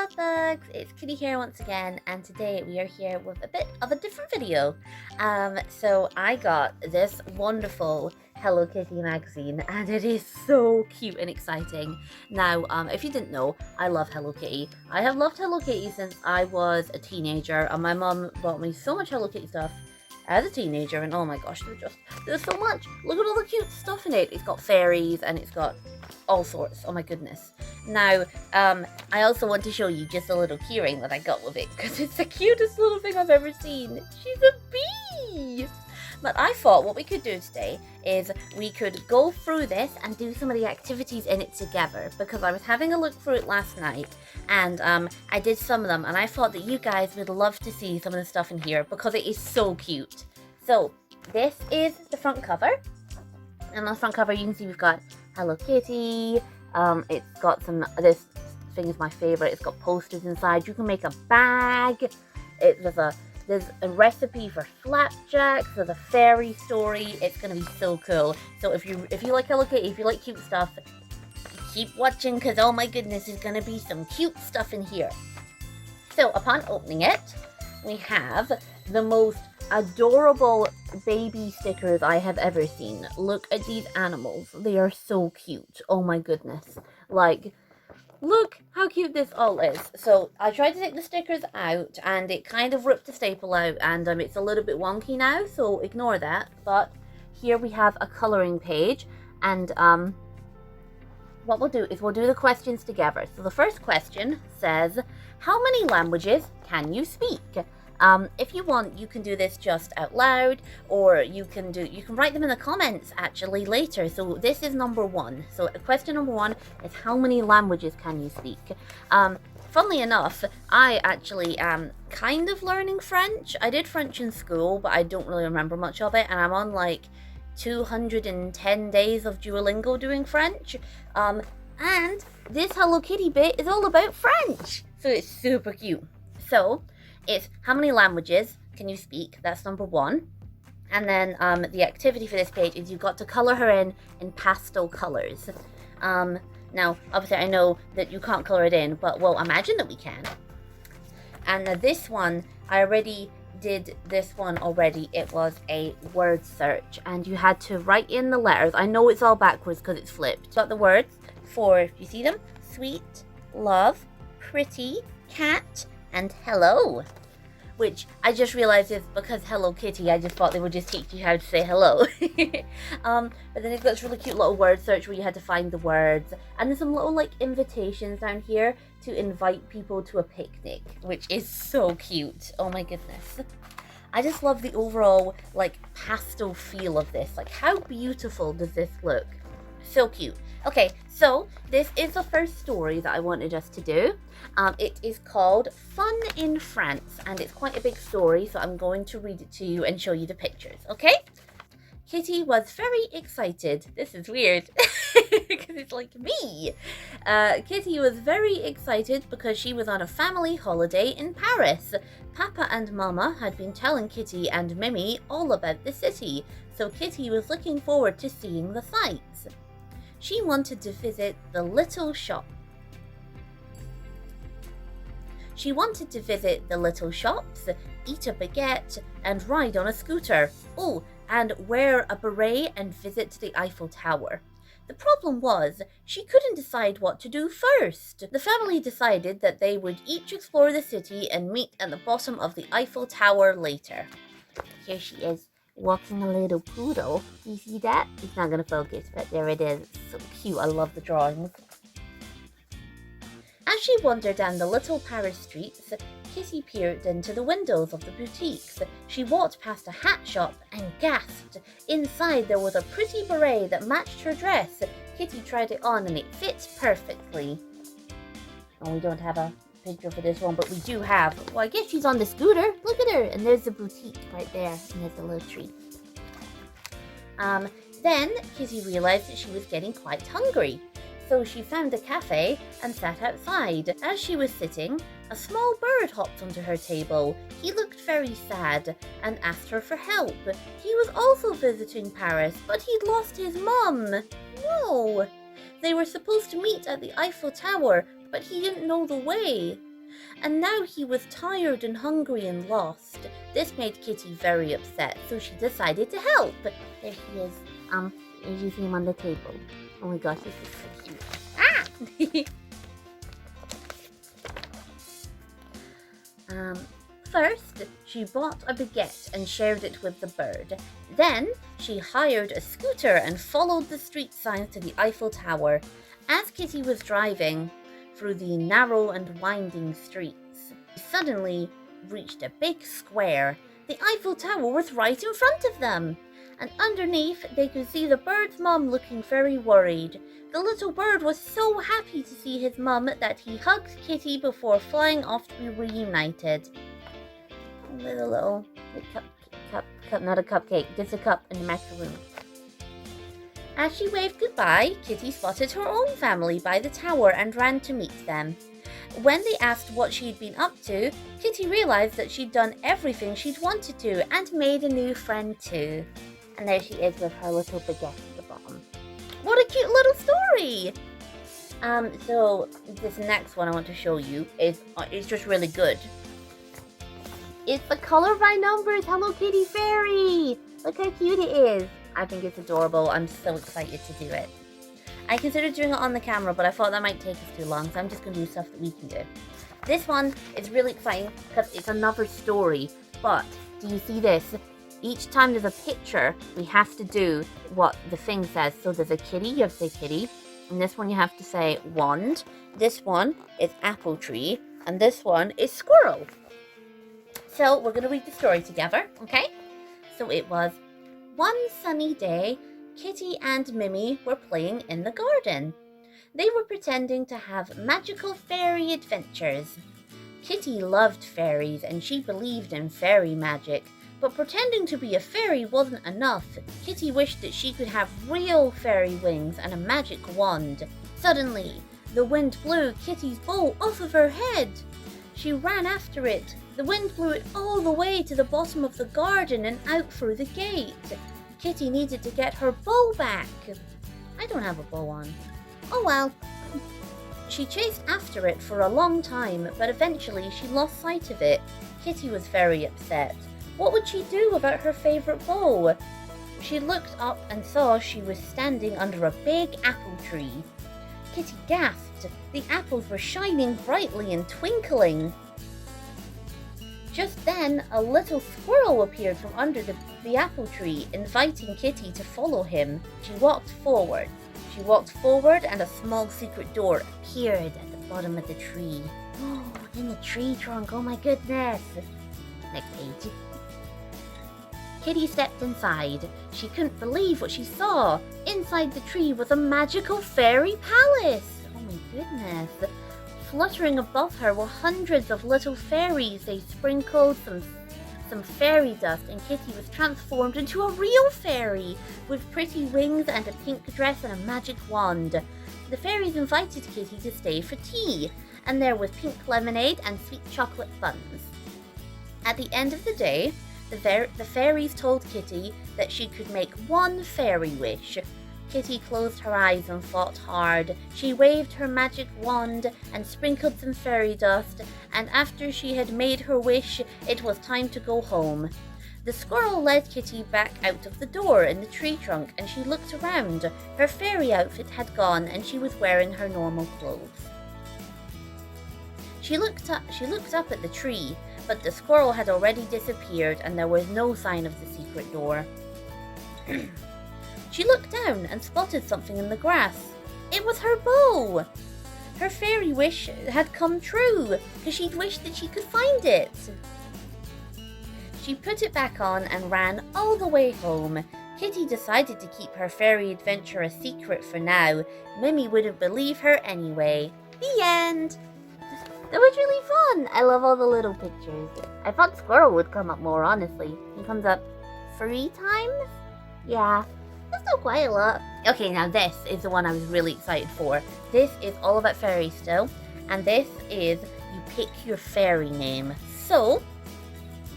Love Bugs! It's Kitty here once again, and today we are here with a bit of a different video. So I got this wonderful Hello Kitty magazine, and it is so cute and exciting. Now, if you didn't know, I love Hello Kitty. I have loved Hello Kitty since I was a teenager, and my mum bought me so much Hello Kitty stuff as a teenager, and oh my gosh, there's so much. Look at all the cute stuff in it. It's got fairies, and it's got all sorts. Oh my goodness. Now, I also want to show you just a little keyring that I got with it, because it's the cutest little thing I've ever seen. She's a bee! But I thought what we could do today is we could go through this and do some of the activities in it together, because I was having a look through it last night, and I did some of them, and I thought that you guys would love to see some of the stuff in here, because it is so cute. So, this is the front cover, and on the front cover you can see we've got Hello Kitty. It's got some, this thing is my favorite, it's got posters inside. You can make a bag. There's a recipe for flapjacks. There's a fairy story. It's gonna be so cool. So if you like Hello Kitty, if you like cute stuff, keep watching, because oh my goodness, there's gonna be some cute stuff in here. So upon opening it, we have the most adorable baby stickers I have ever seen. Look at these animals. They are so cute. Oh my goodness. Like, look how cute this all is. So I tried to take the stickers out, and it kind of ripped the staple out, and it's a little bit wonky now, so ignore that. But here we have a coloring page, and what we'll do is we'll do the questions together. So the first question says, how many languages can you speak? If you want, you can do this just out loud, or you can write them in the comments actually later. So this is number one. So question number one is, how many languages can you speak? Funnily enough, I actually am kind of learning French. I did French in school, but I don't really remember much of it, and I'm on like 210 days of Duolingo doing French. And this Hello Kitty bit is all about French, so it's super cute. So it's how many languages can you speak? That's number one. And then the activity for this page is you've got to color her in pastel colors. Now, obviously, I know that you can't color it in, but well, imagine that we can. And this one, I already did this one already. It was a word search, and you had to write in the letters. I know it's all backwards because it's flipped. Got the words for, you see them? Sweet, love, pretty, cat, and hello, which I just realized is because Hello Kitty, I just thought they would just teach you how to say hello. But then it's got this really cute little word search where you had to find the words, and there's some little like invitations down here to invite people to a picnic, which is so cute. Oh my goodness. I just love the overall like pastel feel of this. Like, how beautiful does this look? So cute. Okay, so this is the first story that I wanted us to do. It is called Fun in France, and it's quite a big story, so I'm going to read it to you and show you the pictures, okay? Kitty was very excited. This is weird, because it's like me. Kitty was very excited because she was on a family holiday in Paris. Papa and Mama had been telling Kitty and Mimi all about the city, so Kitty was looking forward to seeing the sights. She wanted to visit the little shop. She wanted to visit the little shops, eat a baguette, and ride on a scooter. Oh, and wear a beret and visit the Eiffel Tower. The problem was, she couldn't decide what to do first. The family decided that they would each explore the city and meet at the bottom of the Eiffel Tower later. Here she is, walking a little poodle. Do you see that? It's not going to focus, but there it is. It's so cute. I love the drawings. As she wandered down the little Paris streets, Kitty peered into the windows of the boutiques. She walked past a hat shop and gasped. Inside there was a pretty beret that matched her dress. Kitty tried it on and it fits perfectly. Oh, we don't have a picture for this one, but we do have, well, I guess she's on the scooter. Look at her. And there's the boutique right there, and there's a little tree. Then Kitty realized that she was getting quite hungry. So she found a cafe and sat outside. As she was sitting, a small bird hopped onto her table. He looked very sad and asked her for help. He was also visiting Paris, but he'd lost his mum. No! They were supposed to meet at the Eiffel Tower, but he didn't know the way. and now he was tired and hungry and lost. This made Kitty very upset, so she decided to help. There he is. You see him on the table. Oh my gosh, this is so cute. Ah! First, she bought a baguette and shared it with the bird. Then, she hired a scooter and followed the street signs to the Eiffel Tower. As Kitty was driving through the narrow and winding streets, she suddenly reached a big square. The Eiffel Tower was right in front of them, and underneath they could see the bird's mum looking very worried. The little bird was so happy to see his mum that he hugged Kitty before flying off to be reunited. Little cup, not a cupcake, just a cup and a macaroon. As she waved goodbye, Kitty spotted her own family by the tower and ran to meet them. When they asked what she'd been up to, Kitty realized that she'd done everything she'd wanted to and made a new friend too. And there she is with her little baguette at the bottom. What a cute little story! So this next one I want to show you is just really good. It's the Color by Numbers Hello Kitty Fairy! Look how cute it is! I think it's adorable. I'm so excited to do it. I considered doing it on the camera, but I thought that might take us too long, so I'm just going to do stuff that we can do. This one is really exciting because it's another story, but do you see this? Each time there's a picture, we have to do what the thing says. So there's a kitty, you have to say kitty, and this one you have to say wand, this one is apple tree, and this one is squirrel. So we're going to read the story together, okay? So it was, one sunny day, Kitty and Mimi were playing in the garden. They were pretending to have magical fairy adventures. Kitty loved fairies and she believed in fairy magic, but pretending to be a fairy wasn't enough. Kitty wished that she could have real fairy wings and a magic wand. Suddenly, the wind blew Kitty's bow off of her head. She ran after it. The wind blew it all the way to the bottom of the garden and out through the gate. Kitty needed to get her bow back. I don't have a bow on. Oh well. She chased after it for a long time, but eventually she lost sight of it. Kitty was very upset. What would she do without her favourite bow? She looked up and saw she was standing under a big apple tree. Kitty gasped. The apples were shining brightly and twinkling. Just then, a little squirrel appeared from under the apple tree, inviting Kitty to follow him. She walked forward and a small secret door appeared at the bottom of the tree. Oh, in the tree trunk, oh my goodness. Next page. Kitty stepped inside. She couldn't believe what she saw. Inside the tree was a magical fairy palace. Oh my goodness. Fluttering above her were hundreds of little fairies. They sprinkled some fairy dust, and Kitty was transformed into a real fairy with pretty wings and a pink dress and a magic wand. The fairies invited Kitty to stay for tea, and there was pink lemonade and sweet chocolate buns. At the end of the day, the fairies told Kitty that she could make one fairy wish. Kitty closed her eyes and thought hard. She waved her magic wand and sprinkled some fairy dust, and after she had made her wish, it was time to go home. The squirrel led Kitty back out of the door in the tree trunk, and she looked around. Her fairy outfit had gone, and she was wearing her normal clothes. She looked up at the tree, but the squirrel had already disappeared, and there was no sign of the secret door. She looked down and spotted something in the grass. It was her bow! Her fairy wish had come true, because she'd wished that she could find it. She put it back on and ran all the way home. Kitty decided to keep her fairy adventure a secret for now. Mimi wouldn't believe her anyway. The end! That was really fun! I love all the little pictures. I thought Squirrel would come up more, honestly. He comes up 3 times? Yeah. That's still quite a lot. Okay, now this is the one I was really excited for. This is all about fairies still, and this is you pick your fairy name. So,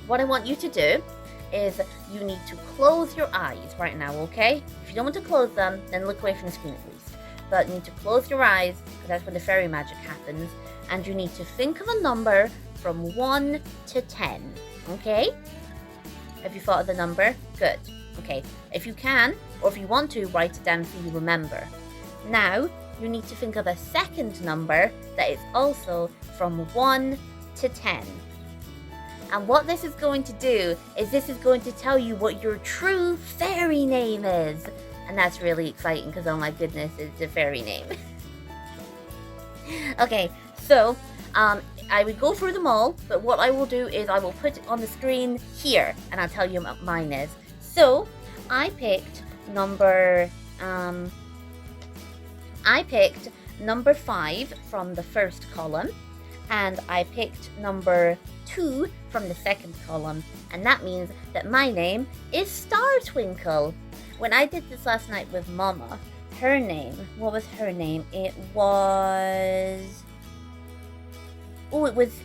what I want you to do is you need to close your eyes right now, okay? If you don't want to close them, then look away from the screen at least. But you need to close your eyes, because that's when the fairy magic happens. and you need to think of a number from 1 to 10, okay? Have you thought of the number? Good. Okay, if you can, or if you want to, write it down so you remember. Now, you need to think of a second number that is also from 1 to 10. And what this is going to do is this is going to tell you what your true fairy name is. And that's really exciting because, oh my goodness, it's a fairy name. Okay, so I would go through them all, but what I will do is I will put it on the screen here and I'll tell you what mine is. So I picked number 5 from the first column, and I picked number 2 from the second column, and that means that my name is Star Twinkle. When I did this last night with Mama, her name, what was her name? It was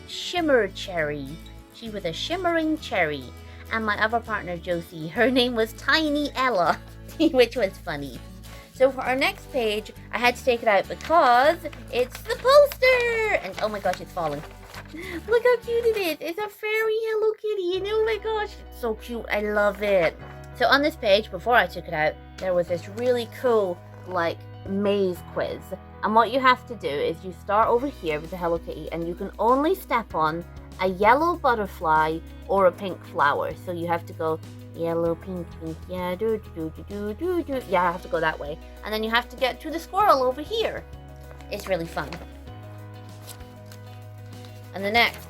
Shimmer Cherry. She was a shimmering cherry. And my other partner, Josie, her name was Tiny Ella, which was funny. So for our next page, I had to take it out because it's the poster! And oh my gosh, it's falling. Look how cute it is. It's a fairy Hello Kitty. And oh my gosh, it's so cute. I love it. So on this page, before I took it out, there was this really cool, like, maze quiz. And what you have to do is you start over here with the Hello Kitty, and you can only step on a yellow butterfly or a pink flower. So you have to go yellow, pink, pink, yeah, do. Yeah, I have to go that way. And then you have to get to the squirrel over here. It's really fun. And the next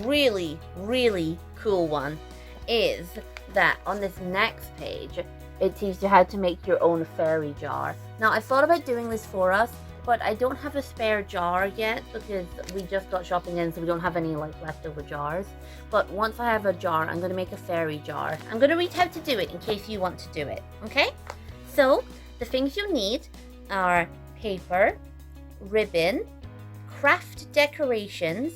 really, really cool one is that on this next page, it teaches you how to make your own fairy jar. Now, I thought about doing this for us, but I don't have a spare jar yet because we just got shopping in, so we don't have any like leftover jars. But once I have a jar, I'm going to make a fairy jar. I'm going to read how to do it in case you want to do it, okay? So, the things you need are paper, ribbon, craft decorations,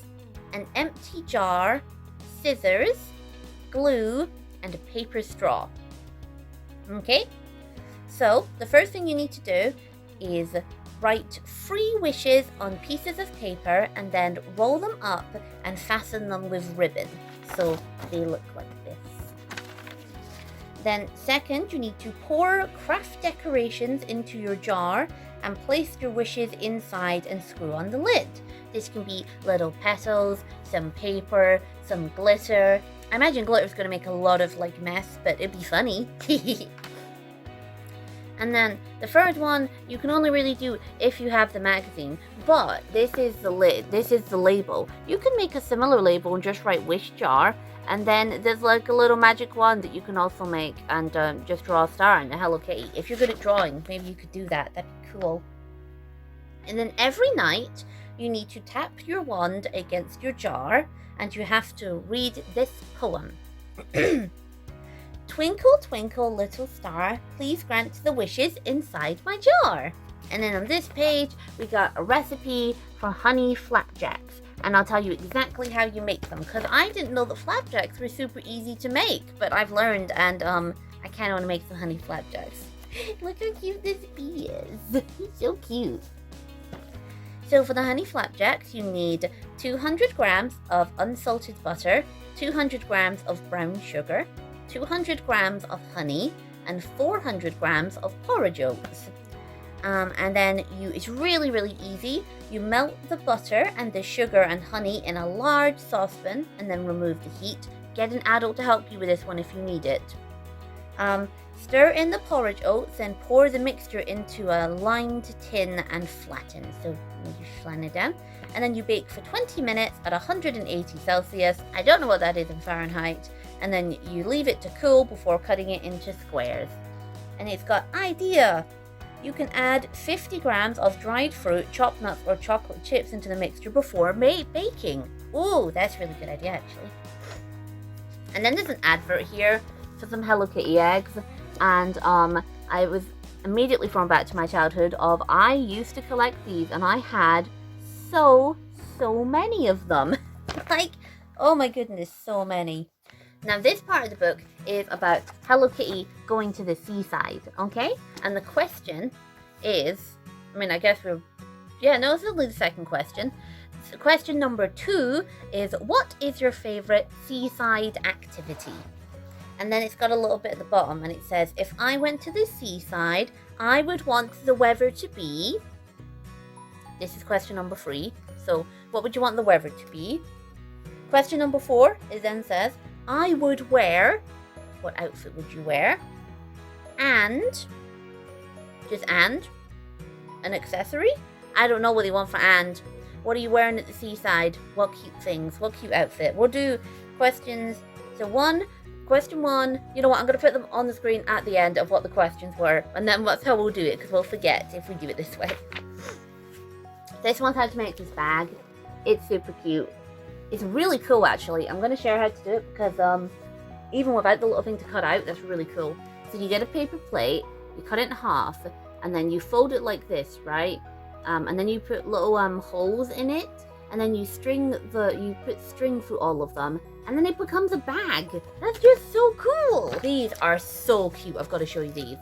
an empty jar, scissors, glue, and a paper straw. Okay? So, the first thing you need to do is write 3 wishes on pieces of paper and then roll them up and fasten them with ribbon so they look like this. Then second, you need to pour craft decorations into your jar and place your wishes inside and screw on the lid. This can be little petals, some paper, some glitter. I imagine glitter is going to make a lot of like mess, but it'd be funny. And then the third one, you can only really do if you have the magazine, but this is the lid, this is the label. You can make a similar label and just write wish jar, and then there's like a little magic wand that you can also make and just draw a star and a Hello Kitty. If you're good at drawing, maybe you could do that, that'd be cool. And then every night, you need to tap your wand against your jar, and you have to read this poem. Twinkle, twinkle, little star, please grant the wishes inside my jar. And then on this page, we got a recipe for honey flapjacks. And I'll tell you exactly how you make them, because I didn't know that flapjacks were super easy to make, but I've learned, and I kind of want to make some honey flapjacks. Look how cute this bee is. He's so cute. So for the honey flapjacks, you need 200 grams of unsalted butter, 200 grams of brown sugar, 200 grams of honey, and 400 grams of porridge oats. And then it's really, really easy. You melt the butter and the sugar and honey in a large saucepan and then remove the heat. Get an adult to help you with this one if you need it. Stir in the porridge oats and pour the mixture into a lined tin and flatten. So you flatten it down. And then you bake for 20 minutes at 180 Celsius. I don't know what that is in Fahrenheit. And then you leave it to cool before cutting it into squares. And it's got idea. You can add 50 grams of dried fruit, chopped nuts, or chocolate chips into the mixture before baking. Ooh, that's a really good idea, actually. And then there's an advert here for some Hello Kitty eggs. And I was immediately thrown back to my childhood of I used to collect these, and I had so many of them. Like, oh my goodness, so many. Now, this part of the book is about Hello Kitty going to the seaside, okay? And the question is, I guess it's only the second question. So question number 2 is, what is your favorite seaside activity? And then it's got a little bit at the bottom and it says, if I went to the seaside, I would want the weather to be. This is question number 3. So what would you want the weather to be? Question number 4 is then says, I would wear. What outfit would you wear? And, just and, an accessory? I don't know what they want for and. What are you wearing at the seaside? What cute things? What cute outfit? We'll do questions. So question 1, you know what, I'm going to put them on the screen at the end of what the questions were. And then that's how we'll do it, because we'll forget if we do it this way. This one's how to make this bag. It's super cute. It's really cool, actually. I'm going to share how to do it, because even without the little thing to cut out, that's really cool. So you get a paper plate, you cut it in half, and then you fold it like this, right? And then you put little holes in it, and then you put string through all of them, and then it becomes a bag. That's just so cool. These are so cute. I've got to show you these.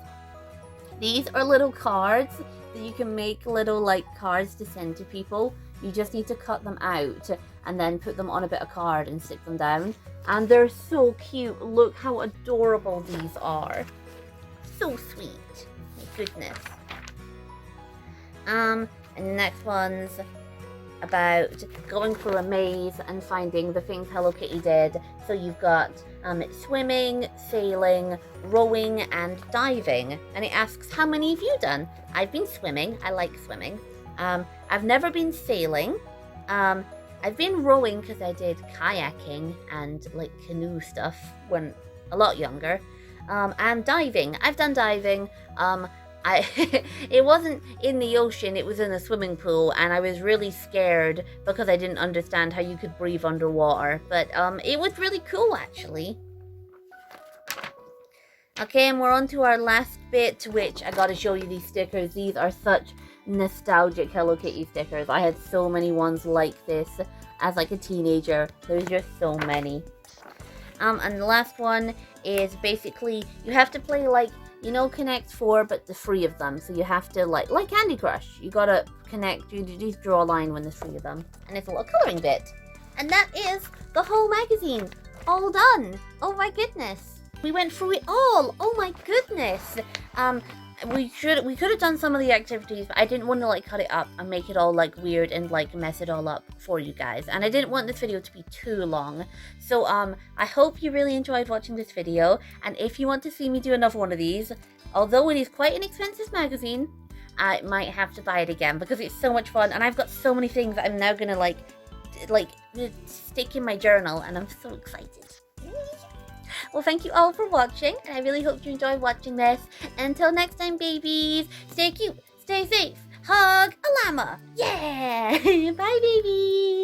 These are little cards that you can make, little like cards to send to people. You just need to cut them out and then put them on a bit of card and stick them down. And they're so cute. Look how adorable these are. So sweet. My goodness. And the next one's about going through a maze and finding the things Hello Kitty did. So you've got swimming, sailing, rowing, and diving. And it asks, how many have you done? I've been swimming. I like swimming. I've never been sailing. I've been rowing because I did kayaking and like canoe stuff when a lot younger. And diving. I've done diving. It wasn't in the ocean, it was in a swimming pool, and I was really scared because I didn't understand how you could breathe underwater. But it was really cool, actually. Okay, and we're on to our last bit, which I gotta show you these stickers. These are such nostalgic Hello Kitty stickers. I had so many ones like this as like a teenager. There's just so many. And the last one is basically, you have to play like, you know, Connect 4, but the 3 of them. So you have to, like Candy Crush, you gotta connect, you just draw a line when there's 3 of them. And it's a little colouring bit. And that is the whole magazine, all done. Oh my goodness. We went through it all. Oh my goodness. We could have done some of the activities, but I didn't want to like cut it up and make it all like weird and like mess it all up for you guys. And I didn't want this video to be too long. So I hope you really enjoyed watching this video. And if you want to see me do another one of these, although it is quite an expensive magazine, I might have to buy it again because it's so much fun. And I've got so many things that I'm now gonna like stick in my journal, and I'm so excited. Well, thank you all for watching, and I really hope you enjoyed watching this. Until next time, babies, stay cute, stay safe, hug a llama. Yeah! Bye, babies!